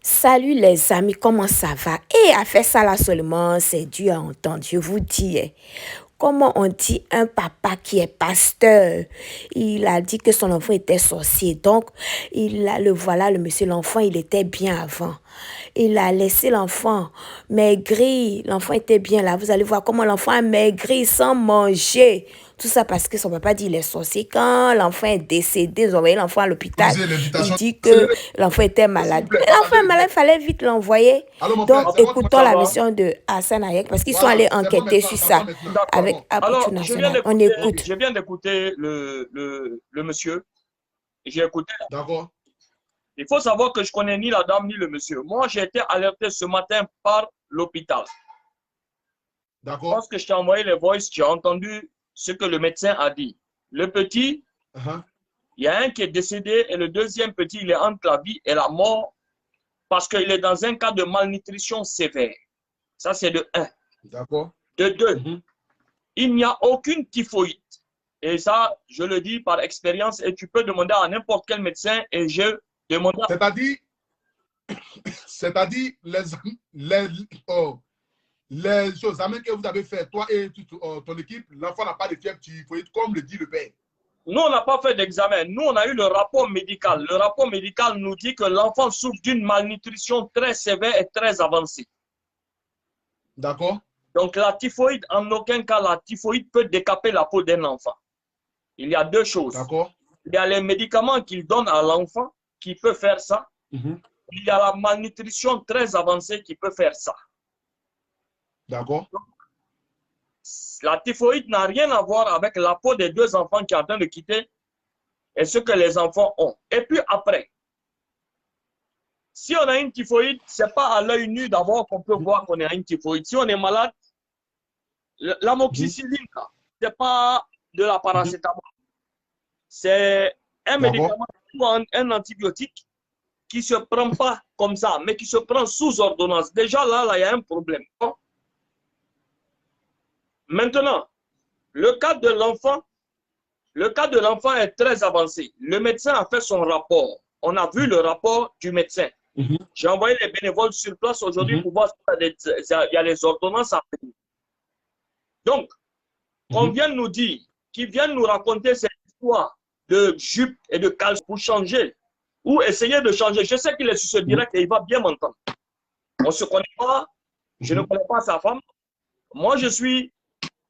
Salut les amis, comment ça va? Et à faire ça là seulement, c'est dur à entendre, je vous dis. Comment on dit un papa qui est pasteur? Il a dit que son enfant était sorcier. Donc, le monsieur, l'enfant, il était bien avant. Il a laissé l'enfant maigrir. L'enfant était bien là. Vous allez voir comment l'enfant a maigri sans manger. Tout ça parce que son papa dit il est sorcier. Quand l'enfant est décédé, ils ont envoyé l'enfant à Vous l'hôpital. disiez Il l'invitation. dit que Accélérez, l'enfant était s'il vous malade. plaît, Mais l'enfant est partagez malade, l'écran. il fallait vite l'envoyer. Allô, mon frère, Donc, c'est moi qui écoutons m'appelle. la Ça va? version de Hassan Ayek parce qu'ils sont allés Voilà, c'est bon enquêter maintenant, sur ça va ça maintenant. avec D'accord. Appuie-tout Alors, National. On écoute. je viens d'écouter le monsieur. J'ai écouté. D'accord, Il faut savoir que je connais ni la dame ni le monsieur. Moi, j'ai été alerté ce matin par l'hôpital. d'accord. Lorsque je t'ai envoyé les voices, tu as entendu ce que le médecin a dit. Le petit, Uh-huh. il y a un qui est décédé et le deuxième petit, il est entre la vie et la mort parce qu'il est dans un cas de malnutrition sévère. Ça, c'est de un. D'accord. De deux, Mhm. il n'y a aucune typhoïde. Et ça, je le dis par expérience, et tu peux demander à n'importe quel médecin, et je demande à... C'est-à-dire, c'est-à-dire les, oh, les examens que vous avez fait, toi et ton équipe, l'enfant n'a pas de fièvre typhoïde, comme le dit le père. Nous, on n'a pas fait d'examen. Nous, on a eu le rapport médical. Le rapport médical nous dit que l'enfant souffre d'une malnutrition très sévère et très avancée. D'accord. Donc, la typhoïde, en aucun cas, la typhoïde peut décaper la peau d'un enfant. Il y a deux choses. D'accord. Il y a les médicaments qu'il donne à l'enfant qui peut faire ça. Mhm. Il y a la malnutrition très avancée qui peut faire ça. D'accord. La typhoïde n'a rien à voir avec la peau des deux enfants qui sont en train de quitter et ce que les enfants ont. Et puis après, si on a une typhoïde, ce n'est pas à l'œil nu d'abord qu'on peut voir qu'on a une typhoïde. Si on est malade, l'amoxicilline, ce n'est pas de la paracétamol. C'est un D'accord. médicament ou un antibiotique qui ne se prend pas comme ça, mais qui se prend sous ordonnance. Déjà là, il y a un problème. Maintenant, le cas de l'enfant est très avancé. Le médecin a fait son rapport. On a vu le rapport du médecin. Mhm. J'ai envoyé les bénévoles sur place aujourd'hui pour voir s'il y a les ordonnances à venir. Donc, qu'on vienne nous dire, qu'ils viennent nous raconter cette histoire de jupe et de caleçon pour changer ou essayer de changer. Je sais qu'il est sur ce direct et il va bien m'entendre. On ne se connaît pas, je ne connais pas sa femme. Moi, je suis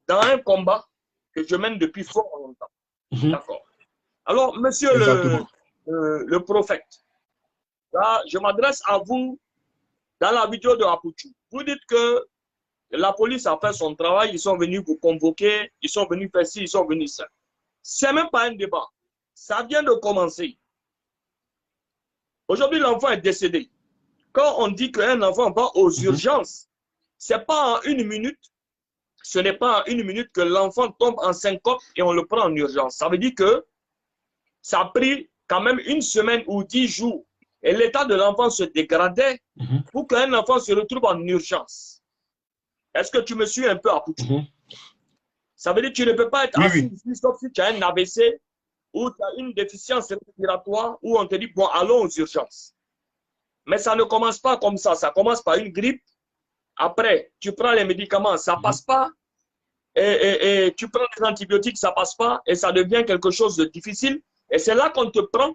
dans un combat que je mène depuis fort longtemps. D'accord. Alors, monsieur le prophète, là, je m'adresse à vous dans la vidéo de Apoutou. Vous dites que la police a fait son travail, ils sont venus vous convoquer, ils sont venus faire ci, ils sont venus ça. Ce n'est même pas un débat. Ça vient de commencer. Aujourd'hui, l'enfant est décédé. Quand on dit qu'un enfant va aux urgences, ce n'est pas en une minute, ce n'est pas en une minute que l'enfant tombe en syncope et on le prend en urgence. Ça veut dire que ça a pris quand même une semaine ou 10 jours et l'état de l'enfant se dégradait pour qu'un enfant se retrouve en urgence. Est-ce que tu me suis un peu à Poutou? Ça veut dire que tu ne peux pas être assis ici sauf si tu as un AVC ou tu as une déficience respiratoire où on te dit, bon, allons aux urgences. Mais ça ne commence pas comme ça. Ça commence par une grippe. Après, tu prends les médicaments, ça ne passe pas. Et tu prends les antibiotiques, ça ne passe pas. Et ça devient quelque chose de difficile. Et c'est là qu'on te prend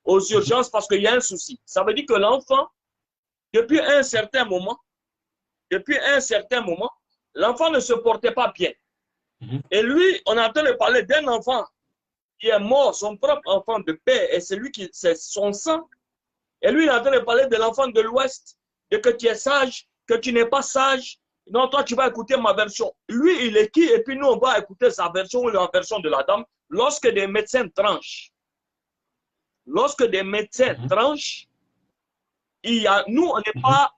aux urgences parce qu'il y a un souci. Ça veut dire que l'enfant, depuis un certain moment, l'enfant ne se portait pas bien. Et lui, on est en train de parler d'un enfant qui est mort, son propre enfant de paix, et c'est lui qui, c'est son sang. Et lui, il est en train de parler de l'enfant de l'Ouest, de que tu es sage, que tu n'es pas sage. Non, toi, tu vas écouter ma version. Lui, il est qui? Et puis nous, on va écouter sa version ou la version de la dame. Lorsque des médecins tranchent, nous,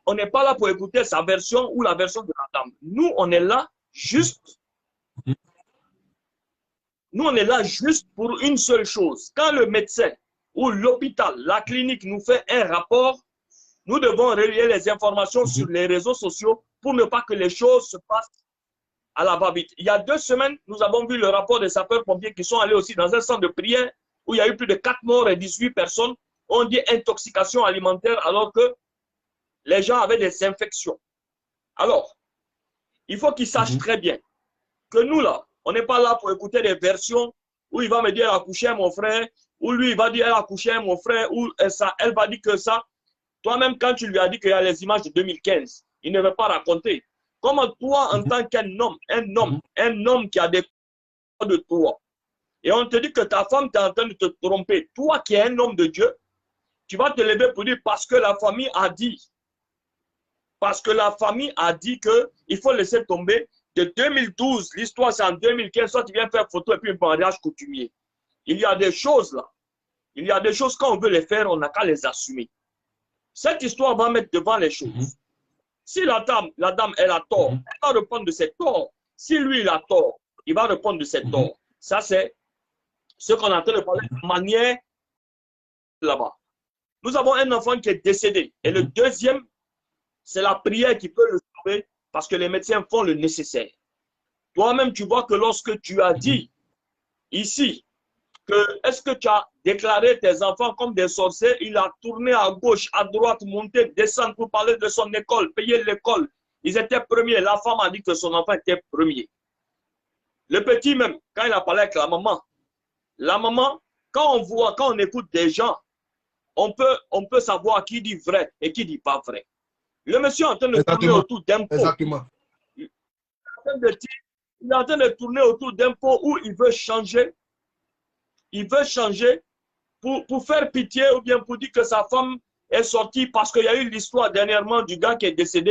on n'est pas là pour écouter sa version ou la version de la dame. Nous, on est là juste pour une seule chose. Quand le médecin ou l'hôpital, la clinique nous fait un rapport, nous devons relayer les informations sur les réseaux sociaux pour ne pas que les choses se passent à la va-vite. Il y a 2 semaines, nous avons vu le rapport des sapeurs-pompiers qui sont allés aussi dans un centre de prière où il y a eu plus de 4 morts et 18 personnes. On dit intoxication alimentaire alors que les gens avaient des infections. Alors, il faut qu'ils sachent très bien que nous, là, on n'est pas là pour écouter des versions où il va me dire, elle a couché mon frère, ou lui, il va dire, elle a couché mon frère, ou ça, elle va dire que ça. Toi-même, quand tu lui as dit qu'il y a les images de 2015, il ne veut pas raconter. Comment toi, en tant qu'un homme, un homme qui a des de toi, et on te dit que ta femme est en train de te tromper, toi qui es un homme de Dieu, tu vas te lever pour dire parce que la famille a dit. Parce que la famille a dit qu'il faut laisser tomber. De 2012, l'histoire c'est en 2015, soit tu viens faire photo et puis un mariage coutumier. Il y a des choses là. Il y a des choses, quand on veut les faire, on n'a qu'à les assumer. Cette histoire va mettre devant les choses. Si la dame, elle a tort, elle va répondre de ses torts. Si lui, il a tort, il va répondre de ses torts. Ça, c'est ce qu'on est en train de parler de manière là-bas. Nous avons un enfant qui est décédé. Et le deuxième, c'est la prière qui peut le sauver parce que les médecins font le nécessaire. Toi-même, tu vois que lorsque tu as dit ici, que est-ce que tu as déclaré tes enfants comme des sorciers, il a tourné à gauche, à droite, monté, descendre pour parler de son école, payer l'école. Ils étaient premiers. La femme a dit que son enfant était premier. Le petit même, quand il a parlé avec la maman, quand on voit, quand on écoute des gens, on peut savoir qui dit vrai et qui dit pas vrai. Le monsieur est en train de tourner autour d'un pot. Exactement. Il est en train de tourner autour d'un pot où il veut changer. Il veut changer pour faire pitié ou bien pour dire que sa femme est sortie parce qu'il y a eu l'histoire dernièrement du gars qui est décédé.